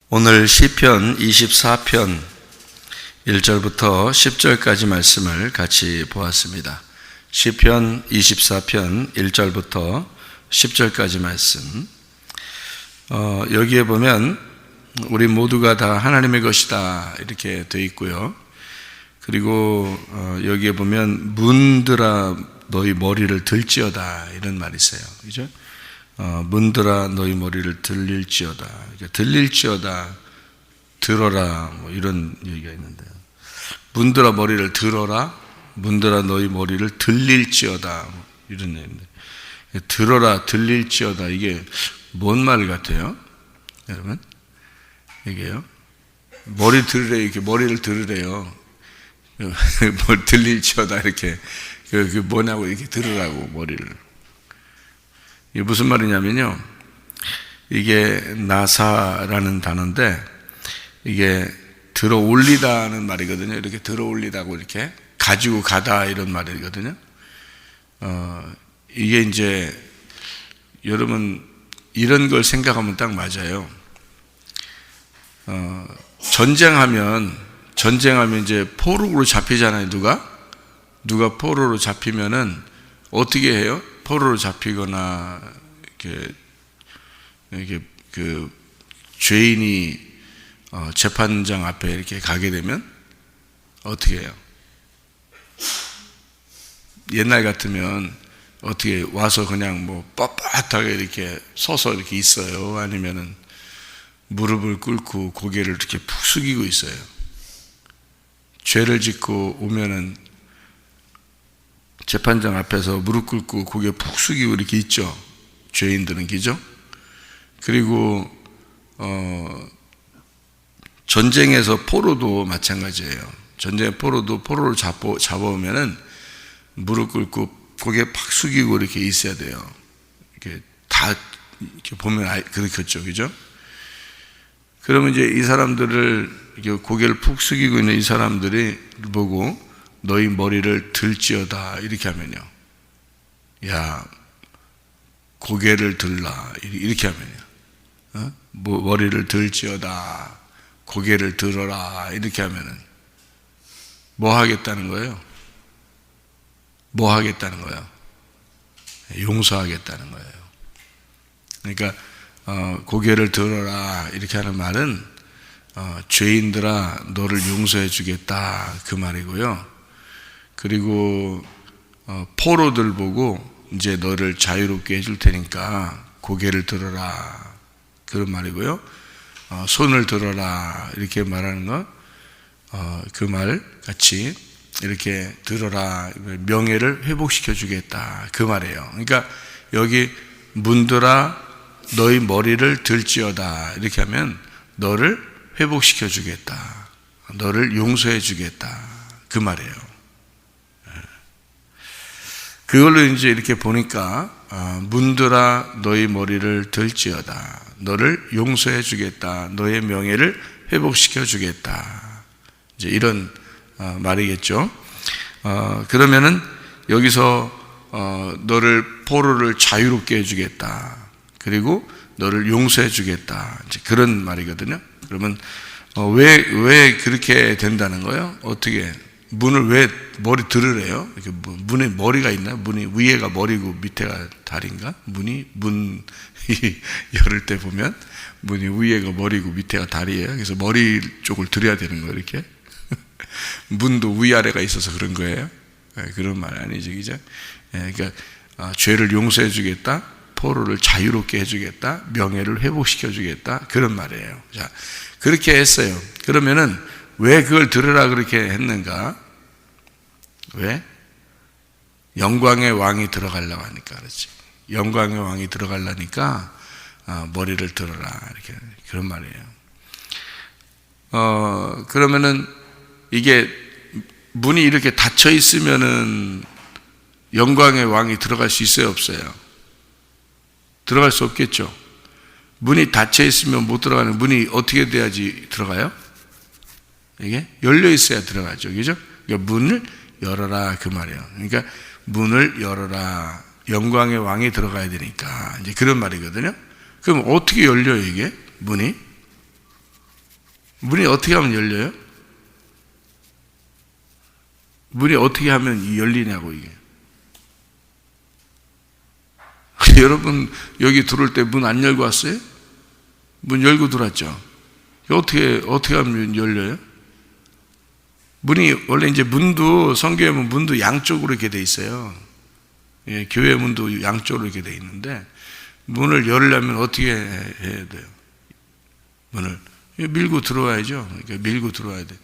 오늘 시편 24편 1절부터 10절까지 말씀을 같이 보았습니다. 시편 24편 1절부터 10절까지 말씀. 여기에 보면 우리 모두가 다 하나님의 것이다 이렇게 되어 있고요. 그리고 여기에 보면 문들아 너희 머리를 들지어다 이런 말이 있어요. 그죠? 문들아 너희 머리를 들릴지어다, 들릴지어다, 들어라 뭐 이런 얘기가 있는데요. 문들아 머리를 들어라, 문들아 너희 머리를 들릴지어다 뭐 이런 얘기인데, 들어라 들릴지어다 이게 뭔 말 같아요, 여러분? 이게요. 머리 들으래요. 이렇게 머리를 들으래요. 뭘 들릴지어다 이렇게 그 뭐냐고 이렇게 들으라고 머리를. 이게 무슨 말이냐면요, 이게 나사라는 단어인데 이게 들어 올리다는 말이거든요. 이렇게 들어 올리다고 이렇게 가지고 가다 이런 말이거든요. 이게 이제 여러분 이런 걸 생각하면 딱 맞아요. 전쟁하면 이제 포로로 잡히잖아요. 누가 포로로 잡히면은 어떻게 해요? 포로로 잡히거나 이렇게 그 죄인이 재판장 앞에 이렇게 가게 되면 어떻게 해요? 옛날 같으면 어떻게 와서 그냥 뭐 뻣뻣하게 이렇게 서서 이렇게 있어요? 아니면은 무릎을 꿇고 고개를 이렇게 푹 숙이고 있어요. 죄를 짓고 오면은 재판장 앞에서 무릎 꿇고 고개 푹 숙이고 이렇게 있죠. 죄인들은, 그죠? 그리고 전쟁에서 포로도 마찬가지예요. 전쟁 포로를 잡아오면은 무릎 꿇고 고개 팍 숙이고 이렇게 있어야 돼요. 이렇게 다 이렇게 보면 그렇겠죠, 그죠? 그러면 이제 이 사람들을 이렇게 고개를 푹 숙이고 있는 이 사람들이 보고 너희 머리를 들지어다 이렇게 하면요, 야 고개를 들라 이렇게 하면요, 머리를 들지어다 고개를 들어라 이렇게 하면은 뭐 하겠다는 거예요? 뭐 하겠다는 거예요? 용서하겠다는 거예요. 그러니까 고개를 들어라 이렇게 하는 말은 죄인들아 너를 용서해 주겠다 그 말이고요. 그리고 포로들 보고 이제 너를 자유롭게 해줄 테니까 고개를 들어라 그런 말이고요. 손을 들어라 이렇게 말하는 거, 그 말 같이 이렇게 들어라, 명예를 회복시켜 주겠다 그 말이에요. 그러니까 여기 문들아 너희 머리를 들지어다 이렇게 하면 너를 회복시켜 주겠다, 너를 용서해 주겠다 그 말이에요. 그걸로 이제 이렇게 보니까 문들아 너희 머리를 들지어다, 너를 용서해 주겠다, 너의 명예를 회복시켜 주겠다, 이제 이런 말이겠죠. 그러면은 여기서 너를 포로를 자유롭게 해주겠다, 그리고 너를 용서해 주겠다, 이제 그런 말이거든요. 그러면 왜 그렇게 된다는 거예요? 어떻게 문을 왜 머리 들으래요? 이렇게 문에 머리가 있나요? 문이 위에가 머리고 밑에가 다리인가? 문 열을 때 보면 문이 위에가 머리고 밑에가 다리예요. 그래서 머리 쪽을 들여야 되는 거예요. 이렇게 문도 위아래가 있어서 그런 거예요. 그런 말 아니죠, 그죠? 그러니까 죄를 용서해 주겠다, 포로를 자유롭게 해주겠다, 명예를 회복시켜 주겠다 그런 말이에요. 자, 그렇게 했어요. 그러면은 왜 그걸 들으라 그렇게 했는가? 왜? 영광의 왕이 들어가려고 하니까 그렇지. 영광의 왕이 들어가려니까 머리를 들어라 이렇게 그런 말이에요. 그러면은 이게 문이 이렇게 닫혀 있으면은 영광의 왕이 들어갈 수 있어요, 없어요? 들어갈 수 없겠죠. 문이 닫혀 있으면 못 들어가는, 문이 어떻게 돼야지 들어가요? 이게 열려 있어야 들어가죠, 그죠? 그러니까 문을 열어라 그 말이에요. 그러니까 문을 열어라, 영광의 왕이 들어가야 되니까 이제 그런 말이거든요. 그럼 어떻게 열려요, 이게 문이? 문이 어떻게 하면 열려요? 문이 어떻게 하면 열리냐고, 이게. 여러분, 여기 들어올 때 문 안 열고 왔어요? 문 열고 들어왔죠? 어떻게 하면 열려요? 문이, 원래 이제 문도, 성교회 문도 양쪽으로 이렇게 돼 있어요. 예, 교회 문도 양쪽으로 이렇게 돼 있는데, 문을 열려면 어떻게 해야 돼요? 문을 밀고 들어와야죠. 그러니까 밀고 들어와야 돼.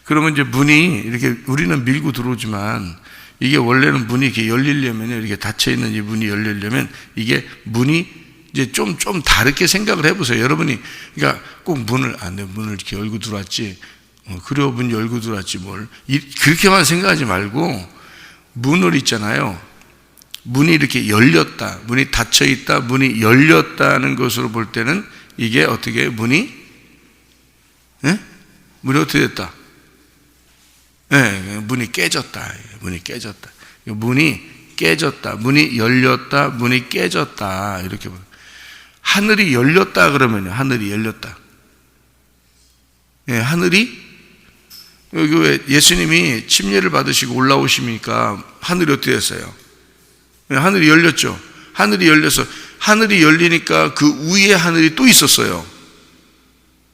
그러면 이제 문이 이렇게, 우리는 밀고 들어오지만, 이게 원래는 문이 이렇게 열리려면, 이렇게 닫혀 있는 이 문이 열리려면, 이게 문이 이제 좀 다르게 생각을 해보세요. 여러분이, 그러니까 꼭 문을 이렇게 열고 들어왔지. 그래요, 문 열고 들어왔지 뭘. 그렇게만 생각하지 말고, 문을 있잖아요. 문이 이렇게 열렸다, 문이 닫혀 있다, 문이 열렸다는 것으로 볼 때는 이게 어떻게, 문이 어떻게 됐다? 문이 깨졌다. 문이 깨졌다. 문이 깨졌다. 문이 열렸다. 문이 깨졌다. 이렇게 보면. 하늘이 열렸다 그러면요. 하늘이 열렸다. 하늘이, 여기 왜 예수님이 침례를 받으시고 올라오시니까 하늘이 어떻게 됐어요? 하늘이 열렸죠. 하늘이 열려서, 하늘이 열리니까 그 위에 하늘이 또 있었어요.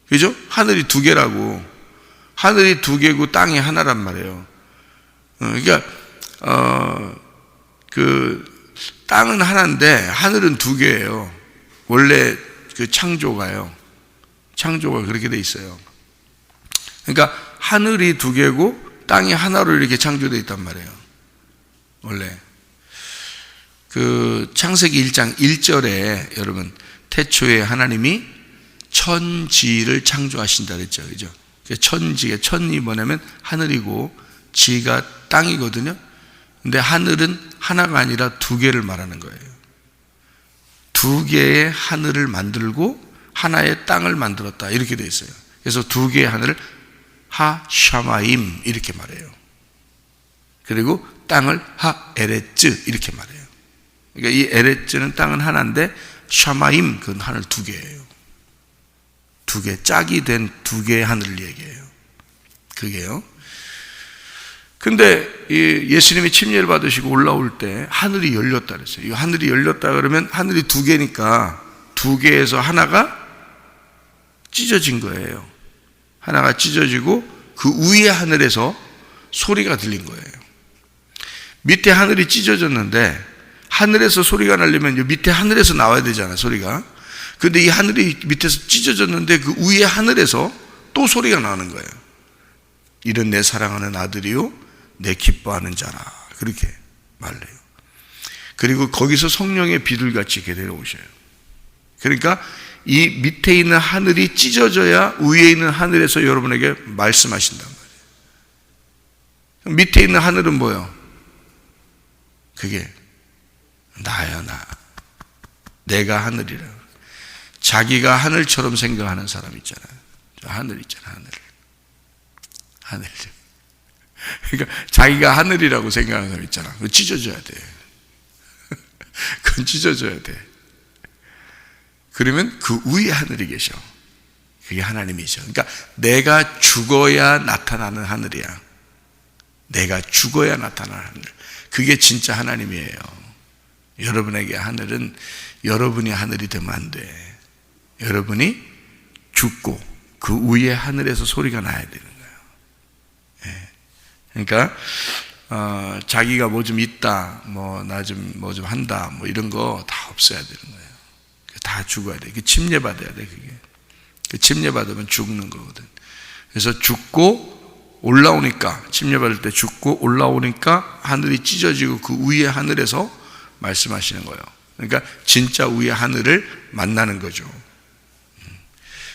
그죠? 하늘이 두 개라고. 하늘이 두 개고 땅이 하나란 말이에요. 그러니까 땅은 하나인데 하늘은 두 개예요. 원래 그 창조가 그렇게 돼 있어요. 그러니까 하늘이 두 개고 땅이 하나로 이렇게 창조되어 있단 말이에요. 원래 그 창세기 1장 1절에 여러분, 태초에 하나님이 천지를 창조하신다 그랬죠. 그죠? 천이 뭐냐면 하늘이고 지가 땅이거든요. 근데 하늘은 하나가 아니라 두 개를 말하는 거예요. 두 개의 하늘을 만들고 하나의 땅을 만들었다, 이렇게 되어 있어요. 그래서 두 개의 하늘을 하샤마임 이렇게 말해요. 그리고 땅을 하에레츠 이렇게 말해요. 그러니까 이 에레츠는 땅은 하나인데 샤마임, 그건 하늘 두 개예요. 두 개, 짝이 된 두 개의 하늘을 얘기해요. 그게요. 근데 예수님이 침례를 받으시고 올라올 때 하늘이 열렸다 그랬어요. 이 하늘이 열렸다 그러면 하늘이 두 개니까 두 개에서 하나가 찢어진 거예요. 하나가 찢어지고 그 위의 하늘에서 소리가 들린 거예요. 밑에 하늘이 찢어졌는데 하늘에서 소리가 나려면 밑에 하늘에서 나와야 되잖아요, 소리가. 근데 이 하늘이 밑에서 찢어졌는데 그 위의 하늘에서 또 소리가 나는 거예요. 이런 내 사랑하는 아들이요, 내 기뻐하는 자라. 그렇게 말해요. 그리고 거기서 성령의 비둘같이 이렇게 내려오셔요. 그러니까 이 밑에 있는 하늘이 찢어져야 위에 있는 하늘에서 여러분에게 말씀하신단 말이에요. 밑에 있는 하늘은 뭐예요? 그게 나야, 나. 내가 하늘이라. 자기가 하늘처럼 생각하는 사람 있잖아요. 저 하늘 있잖아요, 하늘. 그러니까 자기가 하늘이라고 생각하는 사람 있잖아. 그거 찢어져야 돼. 그건 찢어져야 돼. 그러면 그 위에 하늘이 계셔. 그게 하나님이죠. 그러니까 내가 죽어야 나타나는 하늘이야. 내가 죽어야 나타나는 하늘. 그게 진짜 하나님이에요. 여러분에게 하늘은 여러분이 하늘이 되면 안 돼. 여러분이 죽고 그 위에 하늘에서 소리가 나야 되는 거예요. 예. 그러니까 자기가 뭐 좀 있다, 나 좀 뭐 좀 한다, 뭐 이런 거 다 없어야 되는 거예요. 다 죽어야 돼. 침례 받아야 돼. 그게 그 침례 받으면 죽는 거거든. 그래서 죽고 올라오니까, 침례 받을 때 죽고 올라오니까 하늘이 찢어지고 그 위에 하늘에서 말씀하시는 거예요. 그러니까 진짜 위에 하늘을 만나는 거죠.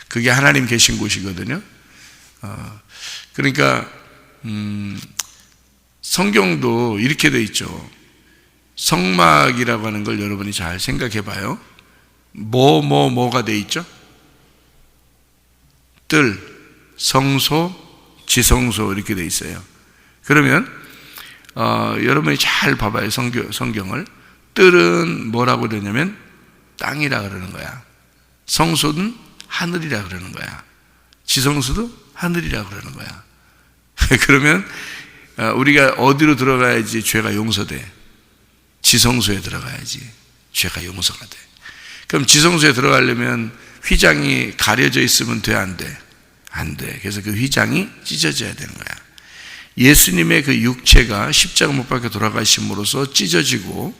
그게 하나님 계신 곳이거든요. 그러니까 성경도 이렇게 돼 있죠. 성막이라고 하는 걸 여러분이 잘 생각해 봐요. 뭐가 돼 있죠? 뜰, 성소, 지성소 이렇게 돼 있어요. 그러면 여러분이 잘 봐봐요. 성경을. 뜰은 뭐라고 되냐면 땅이라 그러는 거야. 성소는 하늘이라 그러는 거야. 지성소도 하늘이라고 그러는 거야. 그러면 우리가 어디로 들어가야지 죄가 용서돼? 지성소에 들어가야지 죄가 용서가 돼. 그럼 지성소에 들어가려면 휘장이 가려져 있으면 돼, 안 돼? 안 돼. 그래서 그 휘장이 찢어져야 되는 거야. 예수님의 그 육체가 십자가 못 박혀 돌아가심으로써 찢어지고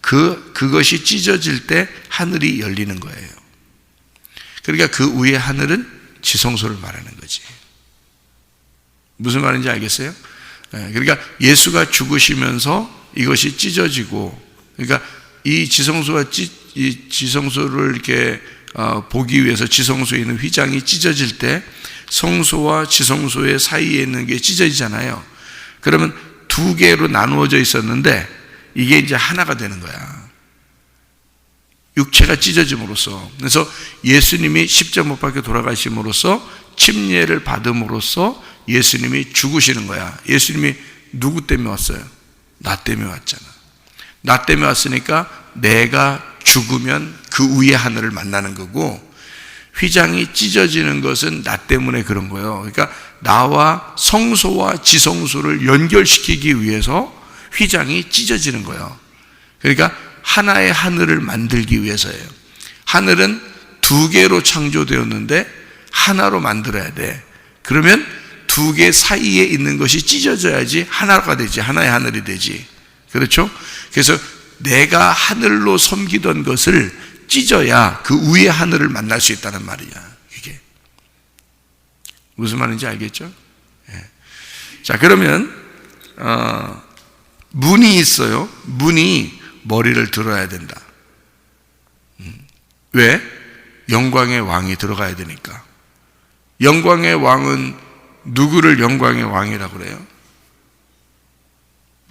그것이 찢어질 때 하늘이 열리는 거예요. 그러니까 그 위에 하늘은 지성소를 말하는 거지. 무슨 말인지 알겠어요? 그러니까 예수가 죽으시면서 이것이 찢어지고, 그러니까 이 지성소와 이 지성소를 이렇게 보기 위해서 지성소에 있는 휘장이 찢어질 때 성소와 지성소의 사이에 있는 게 찢어지잖아요. 그러면 두 개로 나누어져 있었는데 이게 이제 하나가 되는 거야. 육체가 찢어짐으로써. 그래서 예수님이 십자가 못 박혀 돌아가심으로써 침례를 받음으로써 예수님이 죽으시는 거야. 예수님이 누구 때문에 왔어요? 나 때문에 왔잖아. 나 때문에 왔으니까 내가 죽으면 그 위의 하늘을 만나는 거고, 휘장이 찢어지는 것은 나 때문에 그런 거예요. 그러니까 나와 성소와 지성소를 연결시키기 위해서 휘장이 찢어지는 거예요. 그러니까 하나의 하늘을 만들기 위해서예요. 하늘은 두 개로 창조되었는데 하나로 만들어야 돼. 그러면 두 개 사이에 있는 것이 찢어져야지 하나가 되지, 하나의 하늘이 되지. 그렇죠? 그래서 내가 하늘로 섬기던 것을 찢어야 그 위의 하늘을 만날 수 있다는 말이야. 이게 무슨 말인지 알겠죠? 예. 자, 그러면 문이 있어요. 문이 머리를 들어야 된다. 왜? 영광의 왕이 들어가야 되니까. 영광의 왕은 누구를 영광의 왕이라고 그래요?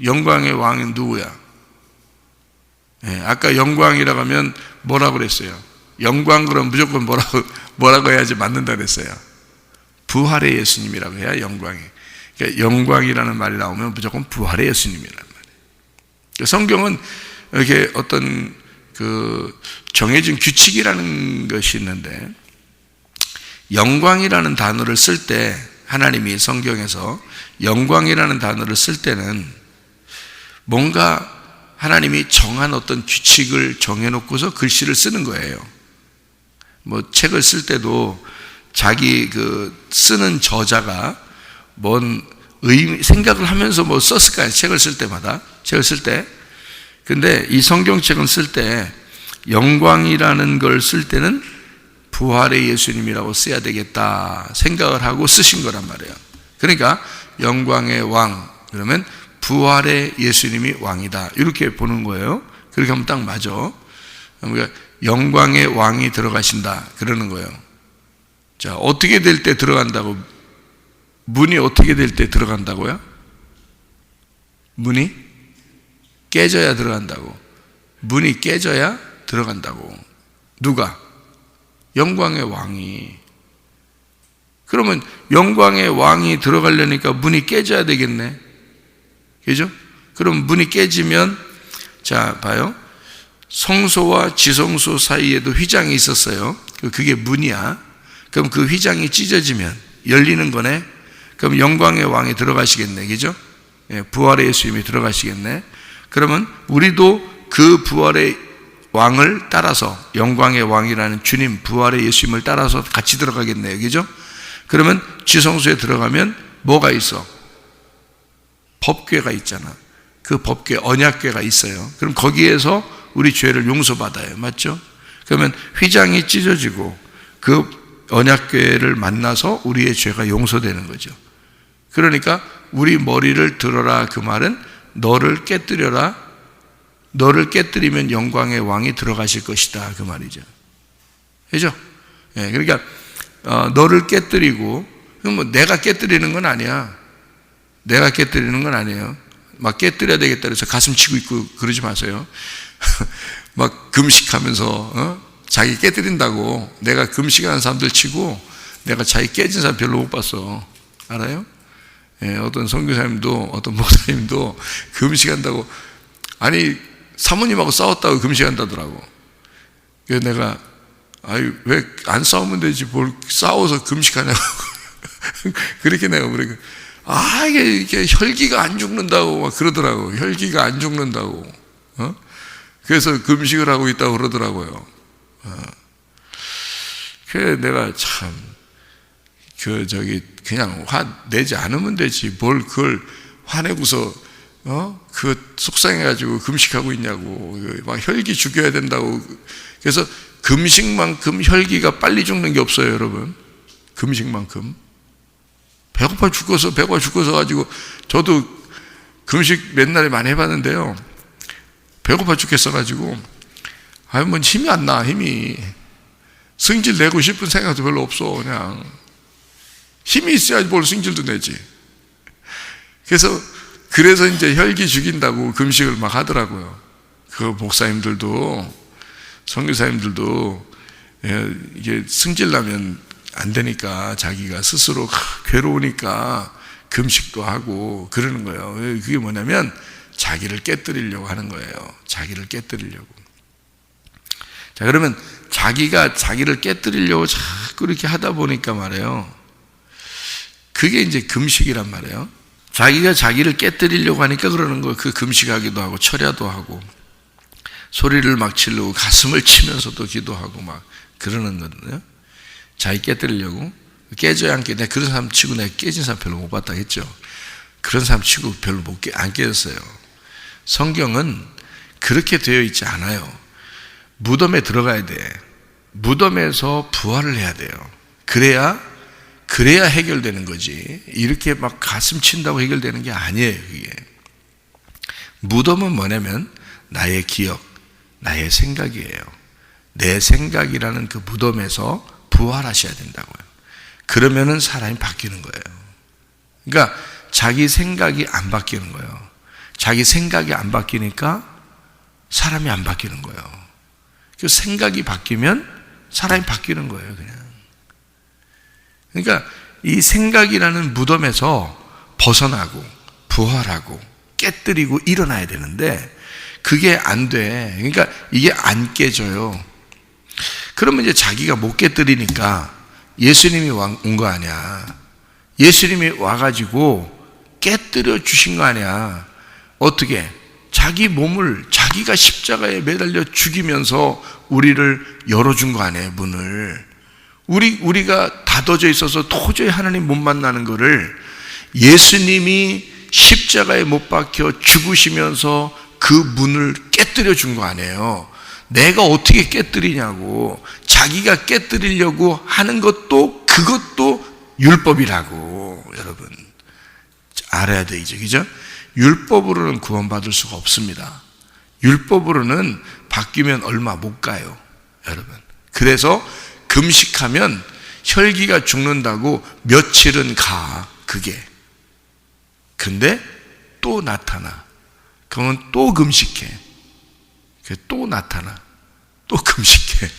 영광의 왕은 누구야? 예, 아까 영광이라고 하면 뭐라고 그랬어요? 영광 그럼 무조건 뭐라고 해야지 맞는다 그랬어요? 부활의 예수님이라고 해야 영광이. 그러니까 영광이라는 말이 나오면 무조건 부활의 예수님이라는 말이에요. 그러니까 성경은 이렇게 어떤 그 정해진 규칙이라는 것이 있는데, 영광이라는 단어를 쓸 때, 하나님이 성경에서 영광이라는 단어를 쓸 때는 뭔가 하나님이 정한 어떤 규칙을 정해놓고서 글씨를 쓰는 거예요. 뭐 책을 쓸 때도 자기 그 쓰는 저자가 뭔 생각을 하면서 뭐 썼을까요? 책을 쓸 때마다. 책을 쓸 때. 근데 이 성경책을 쓸 때 영광이라는 걸 쓸 때는 부활의 예수님이라고 써야 되겠다 생각을 하고 쓰신 거란 말이에요. 그러니까 영광의 왕, 그러면 부활의 예수님이 왕이다, 이렇게 보는 거예요. 그렇게 하면 딱 맞아. 그러니까 영광의 왕이 들어가신다 그러는 거예요. 자, 어떻게 될 때 들어간다고? 문이 어떻게 될 때 들어간다고요? 문이 깨져야 들어간다고. 문이 깨져야 들어간다고. 누가? 영광의 왕이. 그러면 영광의 왕이 들어가려니까 문이 깨져야 되겠네. 그죠? 그럼 문이 깨지면, 자, 봐요. 성소와 지성소 사이에도 휘장이 있었어요. 그게 문이야. 그럼 그 휘장이 찢어지면 열리는 거네. 그럼 영광의 왕이 들어가시겠네. 그죠? 예, 부활의 예수님이 들어가시겠네. 그러면 우리도 그 부활의 왕을 따라서, 영광의 왕이라는 주님, 부활의 예수님을 따라서 같이 들어가겠네요. 그죠? 그러면 지성소에 들어가면 뭐가 있어? 법궤가 있잖아. 그 법궤, 언약궤가 있어요. 그럼 거기에서 우리 죄를 용서받아요. 맞죠? 그러면 휘장이 찢어지고 그 언약궤를 만나서 우리의 죄가 용서되는 거죠. 그러니까 우리 머리를 들어라, 그 말은 너를 깨뜨려라. 너를 깨뜨리면 영광의 왕이 들어가실 것이다, 그 말이죠. 그죠? 예, 그러니까 너를 깨뜨리고, 뭐 내가 깨뜨리는 건 아니야. 내가 깨뜨리는 건 아니에요. 막 깨뜨려야 되겠다 그래서 가슴 치고 있고 그러지 마세요. 막 금식하면서 자기 깨뜨린다고. 내가 금식하는 사람들 치고 내가 자기 깨진 사람 별로 못 봤어. 알아요? 예, 어떤 선교사님도 어떤 목사님도 금식한다고, 아니 사모님하고 싸웠다고 금식한다더라고. 그래서 내가 아유, 왜 안 싸우면 되지, 뭘 싸워서 금식하냐고. 그렇게 내가 그러니까, 이게 혈기가 안 죽는다고 막 그러더라고. 혈기가 안 죽는다고. 그래서 금식을 하고 있다고 그러더라고요. 그래, 내가 참, 그냥 화 내지 않으면 되지. 뭘 그걸 화내고서, 그 속상해가지고 금식하고 있냐고. 막 혈기 죽여야 된다고. 그래서 금식만큼 혈기가 빨리 죽는 게 없어요, 여러분. 금식만큼. 배고파 죽어서 가지고, 저도 금식 맨날에 많이 해봤는데요. 배고파 죽겠어가지고, 뭐 힘이 안 나, 힘이. 승질 내고 싶은 생각도 별로 없어, 그냥. 힘이 있어야지 뭘 승질도 내지. 그래서 이제 혈기 죽인다고 금식을 막 하더라고요. 그 목사님들도, 선교사님들도, 이게 승질 나면 안 되니까 자기가 스스로 괴로우니까 금식도 하고 그러는 거예요. 그게 뭐냐면 자기를 깨뜨리려고 하는 거예요. 자기를 깨뜨리려고. 자, 그러면 자기가 자기를 깨뜨리려고 자꾸 이렇게 하다 보니까 말이에요. 그게 이제 금식이란 말이에요. 자기가 자기를 깨뜨리려고 하니까 그러는 거예요. 그 금식하기도 하고 철야도 하고 소리를 막 지르고 가슴을 치면서도 기도하고 막 그러는 거거든요. 자기 깨뜨리려고. 깨져야 안 깨. 내가 그런 사람 치고 내가 깨진 사람 별로 못 봤다 했죠. 그런 사람 치고 별로 안 깨졌어요. 성경은 그렇게 되어 있지 않아요. 무덤에 들어가야 돼. 무덤에서 부활을 해야 돼요. 그래야 해결되는 거지. 이렇게 막 가슴 친다고 해결되는 게 아니에요, 그게. 무덤은 뭐냐면 나의 기억, 나의 생각이에요. 내 생각이라는 그 무덤에서 부활하셔야 된다고요. 그러면은 사람이 바뀌는 거예요. 그러니까 자기 생각이 안 바뀌는 거예요. 자기 생각이 안 바뀌니까 사람이 안 바뀌는 거예요. 그 생각이 바뀌면 사람이 바뀌는 거예요, 그냥. 그러니까 이 생각이라는 무덤에서 벗어나고 부활하고 깨뜨리고 일어나야 되는데 그게 안 돼. 그러니까 이게 안 깨져요. 그러면 이제 자기가 못 깨뜨리니까 예수님이 온 거 아니야. 예수님이 와가지고 깨뜨려 주신 거 아니야. 어떻게? 자기 몸을 자기가 십자가에 매달려 죽이면서 우리를 열어준 거 아니에요, 문을. 우리가 닫아져 있어서 도저히 하나님 못 만나는 거를 예수님이 십자가에 못 박혀 죽으시면서 그 문을 깨뜨려 준 거 아니에요. 내가 어떻게 깨뜨리냐고. 자기가 깨뜨리려고 하는 것도 그것도 율법이라고. 여러분 알아야 되죠, 그죠? 율법으로는 구원받을 수가 없습니다. 율법으로는 바뀌면 얼마 못 가요, 여러분. 그래서 금식하면 혈기가 죽는다고 며칠은 가, 그게. 근데 또 나타나. 그러면 또 금식해. 또 나타나. 또 금식해.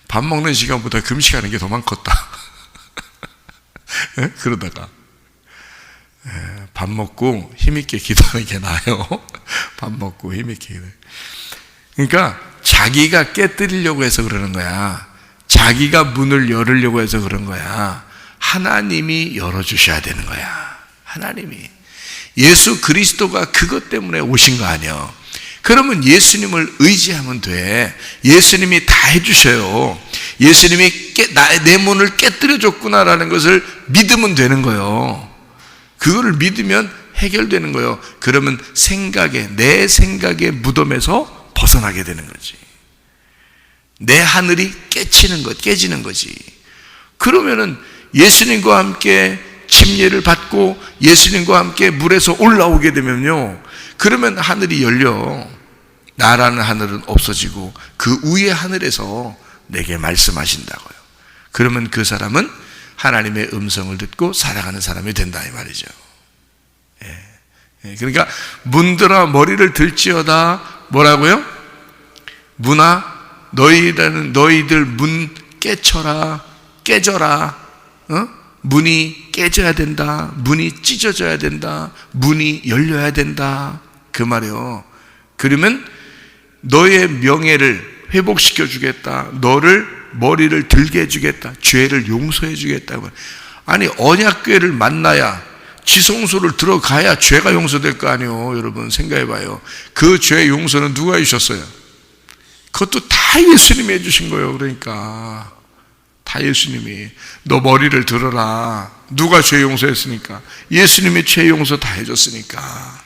밥 먹는 시간보다 금식하는 게 더 많겠다. 그러다가 밥 먹고 힘있게 기도하는 게 나아요. 밥 먹고 힘있게 기도해. 그러니까 자기가 깨뜨리려고 해서 그러는 거야. 자기가 문을 열으려고 해서 그런 거야. 하나님이 열어주셔야 되는 거야. 하나님이. 예수 그리스도가 그것 때문에 오신 거 아니야. 그러면 예수님을 의지하면 돼. 예수님이 다 해주셔요. 예수님이 내 문을 깨뜨려 줬구나라는 것을 믿으면 되는 거예요. 그거를 믿으면 해결되는 거예요. 그러면 내 생각의 무덤에서 벗어나게 되는 거지. 내 하늘이 깨지는 거지. 그러면은 예수님과 함께 침례를 받고 예수님과 함께 물에서 올라오게 되면요, 그러면 하늘이 열려. 나라는 하늘은 없어지고 그 위의 하늘에서 내게 말씀하신다고요. 그러면 그 사람은 하나님의 음성을 듣고 살아가는 사람이 된다, 이 말이죠. 그러니까 문들아 머리를 들지어다. 뭐라고요? 문아 너희들 문 깨져라. 문이 깨져야 된다. 문이 찢어져야 된다. 문이 열려야 된다. 그 말이요. 그러면 너의 명예를 회복시켜 주겠다. 너를 머리를 들게 해주겠다. 죄를 용서해 주겠다. 아니, 언약궤를 만나야, 지성소를 들어가야 죄가 용서될 거 아니에요. 여러분 생각해 봐요. 그 죄 용서는 누가 해주셨어요? 그것도 다 예수님이 해주신 거예요. 그러니까 다 예수님이. 너 머리를 들어라. 누가 죄 용서했으니까? 예수님이 죄 용서 다 해줬으니까.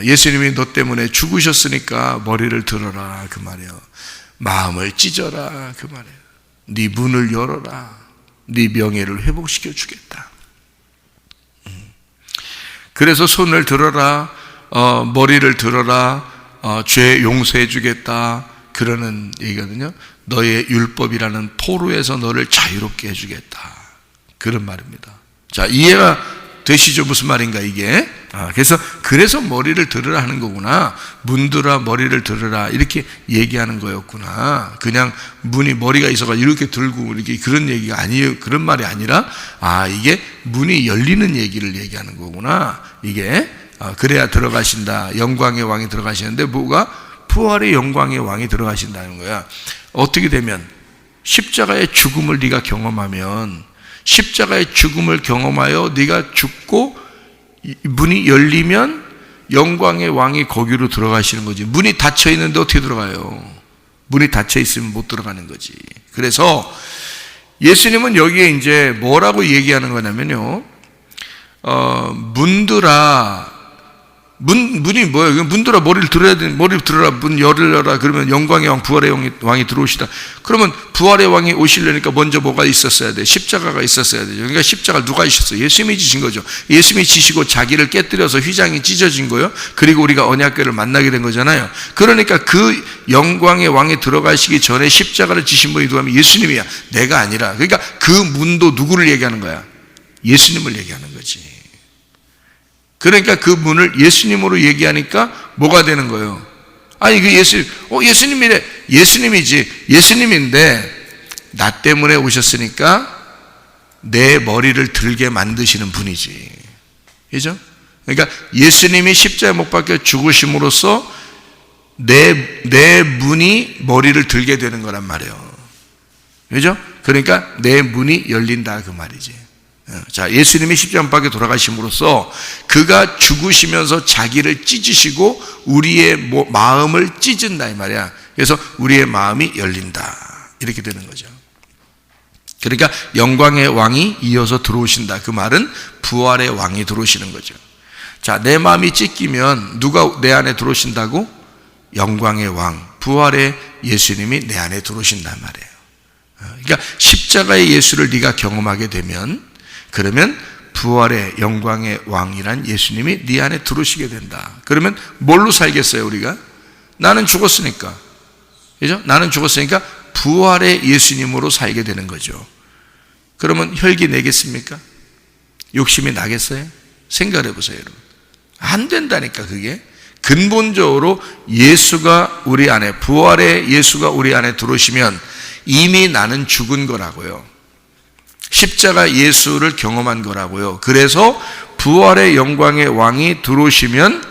예수님이 너 때문에 죽으셨으니까 머리를 들어라 그 말이에요. 마음을 찢어라 그 말이에요. 네 문을 열어라. 네 명예를 회복시켜 주겠다. 그래서 손을 들어라, 머리를 들어라, 죄 용서해 주겠다 그러는 얘기거든요. 너의 율법이라는 포로에서 너를 자유롭게 해주겠다 그런 말입니다. 자, 이해가 되시죠? 무슨 말인가 이게? 그래서 머리를 들으라 하는 거구나. 문들아 머리를 들으라 이렇게 얘기하는 거였구나. 그냥 문이 머리가 있어가 이렇게 들고 이렇게 그런 얘기가 아니에요. 그런 말이 아니라 이게 문이 열리는 얘기를 얘기하는 거구나. 이게 그래야 들어가신다. 영광의 왕이 들어가시는데 뭐가? 부활의 영광의 왕이 들어가신다는 거야. 어떻게 되면 십자가의 죽음을 네가 경험하면, 십자가의 죽음을 경험하여 네가 죽고 문이 열리면 영광의 왕이 거기로 들어가시는 거지. 문이 닫혀 있는데 어떻게 들어가요? 문이 닫혀 있으면 못 들어가는 거지. 그래서 예수님은 여기에 이제 뭐라고 얘기하는 거냐면요, 문들아, 문이 뭐예요? 문들아 머리를 들어야 돼. 머리를 들어라. 문 열어라. 그러면 영광의 왕, 부활의 왕이 들어오시다. 그러면 부활의 왕이 오시려니까 먼저 뭐가 있었어야 돼? 십자가가 있었어야 돼요. 그러니까 십자가 누가 지셨어요? 예수님이 지신 거죠. 예수님이 지시고 자기를 깨뜨려서 휘장이 찢어진 거예요. 그리고 우리가 언약궤를 만나게 된 거잖아요. 그러니까 그 영광의 왕이 들어가시기 전에 십자가를 지신 분이 누구냐면 예수님이야. 내가 아니라. 그러니까 그 문도 누구를 얘기하는 거야? 예수님을 얘기하는 거지. 그러니까 그 문을 예수님으로 얘기하니까 뭐가 되는 거예요? 아니, 그 예수님이래. 예수님이지. 예수님인데 나 때문에 오셨으니까 내 머리를 들게 만드시는 분이지. 그죠? 그러니까 예수님이 십자가에 못 박혀 죽으심으로써 내 문이 머리를 들게 되는 거란 말이에요. 그죠? 그러니까 내 문이 열린다 그 말이지. 자, 예수님이 십자가 밖에 돌아가심으로써 그가 죽으시면서 자기를 찢으시고 우리의 마음을 찢은다 이 말이야. 그래서 우리의 마음이 열린다 이렇게 되는 거죠. 그러니까 영광의 왕이 이어서 들어오신다. 그 말은 부활의 왕이 들어오시는 거죠. 자, 내 마음이 찢기면 누가 내 안에 들어오신다고? 영광의 왕, 부활의 예수님이 내 안에 들어오신단 말이에요. 그러니까 십자가의 예수를 네가 경험하게 되면, 그러면 부활의 영광의 왕이란 예수님이 네 안에 들어오시게 된다. 그러면 뭘로 살겠어요 우리가? 나는 죽었으니까. 그죠? 나는 죽었으니까 부활의 예수님으로 살게 되는 거죠. 그러면 혈기 내겠습니까? 욕심이 나겠어요? 생각해 보세요 여러분. 안 된다니까. 그게 근본적으로 예수가 우리 안에, 부활의 예수가 우리 안에 들어오시면 이미 나는 죽은 거라고요. 십자가 예수를 경험한 거라고요. 그래서 부활의 영광의 왕이 들어오시면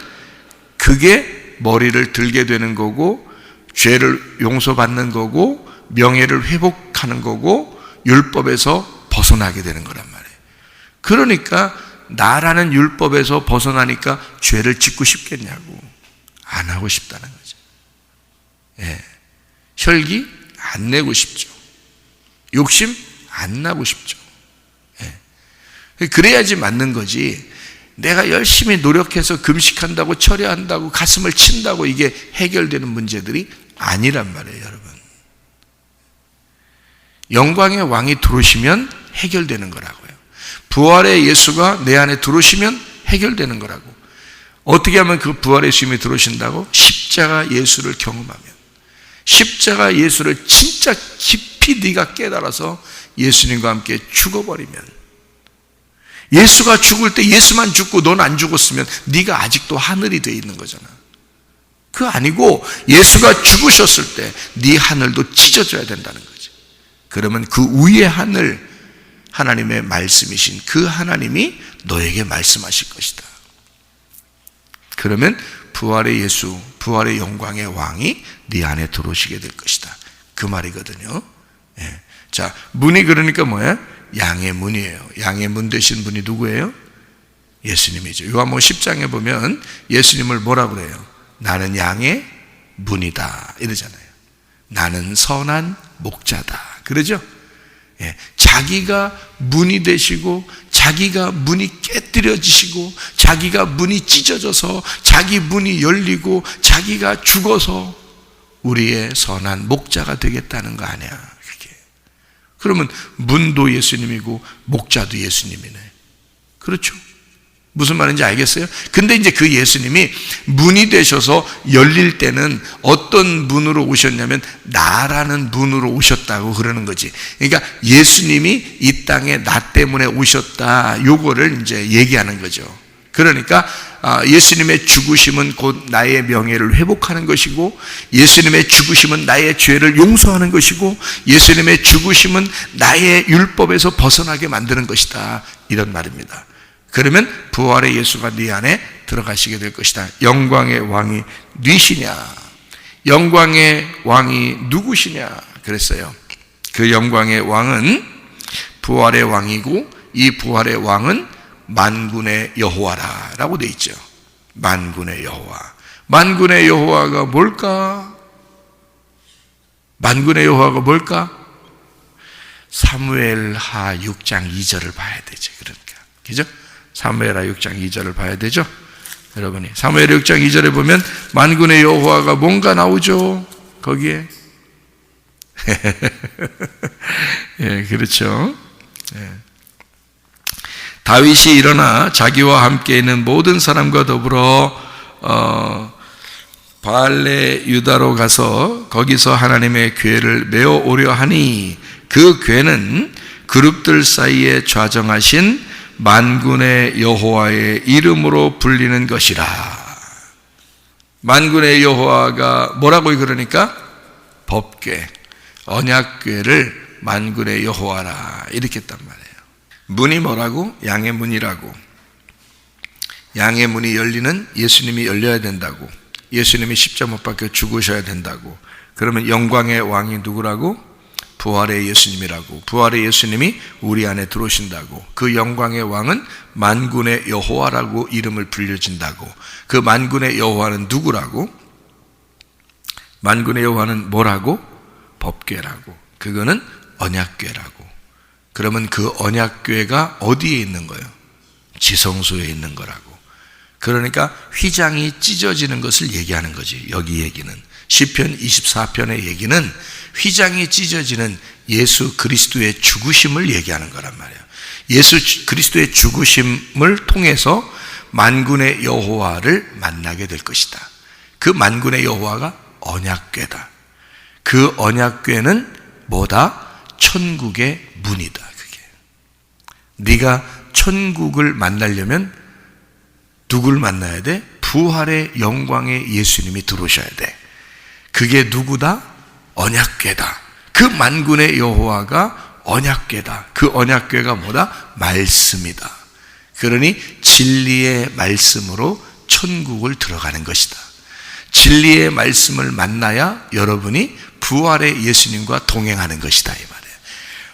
그게 머리를 들게 되는 거고, 죄를 용서받는 거고, 명예를 회복하는 거고, 율법에서 벗어나게 되는 거란 말이에요. 그러니까 나라는 율법에서 벗어나니까 죄를 짓고 싶겠냐고. 안 하고 싶다는 거죠. 예. 혈기 안 내고 싶죠. 욕심 안 나고 싶죠. 예. 그래야지 맞는 거지. 내가 열심히 노력해서 금식한다고, 철야한다고, 가슴을 친다고 이게 해결되는 문제들이 아니란 말이에요, 여러분. 영광의 왕이 들어오시면 해결되는 거라고요. 부활의 예수가 내 안에 들어오시면 해결되는 거라고. 어떻게 하면 그 부활의 예수님이 들어오신다고? 십자가 예수를 경험하면. 십자가 예수를 진짜 깊이 네가 깨달아서 예수님과 함께 죽어버리면, 예수가 죽을 때 예수만 죽고 넌 안 죽었으면 네가 아직도 하늘이 돼 있는 거잖아. 그거 아니고 예수가 죽으셨을 때 네 하늘도 찢어져야 된다는 거지. 그러면 그 위의 하늘, 하나님의 말씀이신 그 하나님이 너에게 말씀하실 것이다. 그러면 부활의 예수, 부활의 영광의 왕이 네 안에 들어오시게 될 것이다. 그 말이거든요. 예. 자, 문이 그러니까 뭐예요? 양의 문이에요. 양의 문 되신 분이 누구예요? 예수님이죠. 요한복음 10장에 보면 예수님을 뭐라고 그래요? 나는 양의 문이다 이러잖아요. 나는 선한 목자다 그러죠? 예, 자기가 문이 되시고 자기가 문이 깨뜨려지시고 자기가 문이 찢어져서 자기 문이 열리고 자기가 죽어서 우리의 선한 목자가 되겠다는 거 아니야 그게. 그러면 문도 예수님이고 목자도 예수님이네. 그렇죠? 무슨 말인지 알겠어요? 근데 이제 그 예수님이 문이 되셔서 열릴 때는 어떤 문으로 오셨냐면 나라는 문으로 오셨다고 그러는 거지. 그러니까 예수님이 이 땅에 나 때문에 오셨다 요거를 이제 얘기하는 거죠. 그러니까 예수님의 죽으심은 곧 나의 명예를 회복하는 것이고 예수님의 죽으심은 나의 죄를 용서하는 것이고 예수님의 죽으심은 나의 율법에서 벗어나게 만드는 것이다 이런 말입니다. 그러면 부활의 예수가 네 안에 들어가시게 될 것이다. 영광의 왕이 누구시냐? 영광의 왕이 누구시냐? 그랬어요. 그 영광의 왕은 부활의 왕이고 이 부활의 왕은 만군의 여호와라 라고 되어 있죠. 만군의 여호와. 만군의 여호와가 뭘까? 만군의 여호와가 뭘까? 사무엘하 6장 2절을 봐야 되죠. 그러니까. 그죠? 사무엘하 6장 2절을 봐야 되죠. 여러분이 사무엘 6장 2절에 보면 만군의 여호와가 뭔가 나오죠. 거기에 예, 그렇죠. 예. 다윗이 일어나 자기와 함께 있는 모든 사람과 더불어 바알레 유다로 가서 거기서 하나님의 궤를 메어 오려 하니 그 궤는 그룹들 사이에 좌정하신 만군의 여호와의 이름으로 불리는 것이라. 만군의 여호와가 뭐라고 그러니까? 법궤, 언약궤를 만군의 여호와라 이렇게 했단 말이에요. 문이 뭐라고? 양의 문이라고. 양의 문이 열리는 예수님이 열려야 된다고. 예수님이 십자가 못 박혀 죽으셔야 된다고. 그러면 영광의 왕이 누구라고? 부활의 예수님이라고. 부활의 예수님이 우리 안에 들어오신다고. 그 영광의 왕은 만군의 여호와라고 이름을 불려진다고. 그 만군의 여호와는 누구라고? 만군의 여호와는 뭐라고? 법궤라고. 그거는 언약궤라고. 그러면 그 언약궤가 어디에 있는 거예요? 지성소에 있는 거라고. 그러니까 휘장이 찢어지는 것을 얘기하는 거지. 여기 얘기는 시편 24편의 얘기는 휘장이 찢어지는 예수 그리스도의 죽으심을 얘기하는 거란 말이에요. 예수 그리스도의 죽으심을 통해서 만군의 여호와를 만나게 될 것이다. 그 만군의 여호와가 언약궤다. 그 언약궤는 뭐다? 천국의 문이다. 그게. 네가 천국을 만나려면 누굴 만나야 돼? 부활의 영광의 예수님이 들어오셔야 돼. 그게 누구다? 언약궤다. 그 만군의 여호와가 언약궤다. 그 언약궤가 뭐다? 말씀이다. 그러니 진리의 말씀으로 천국을 들어가는 것이다. 진리의 말씀을 만나야 여러분이 부활의 예수님과 동행하는 것이다 이 말이에요.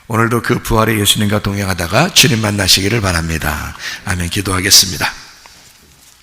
오늘도 그 부활의 예수님과 동행하다가 주님 만나시기를 바랍니다. 아멘. 기도하겠습니다.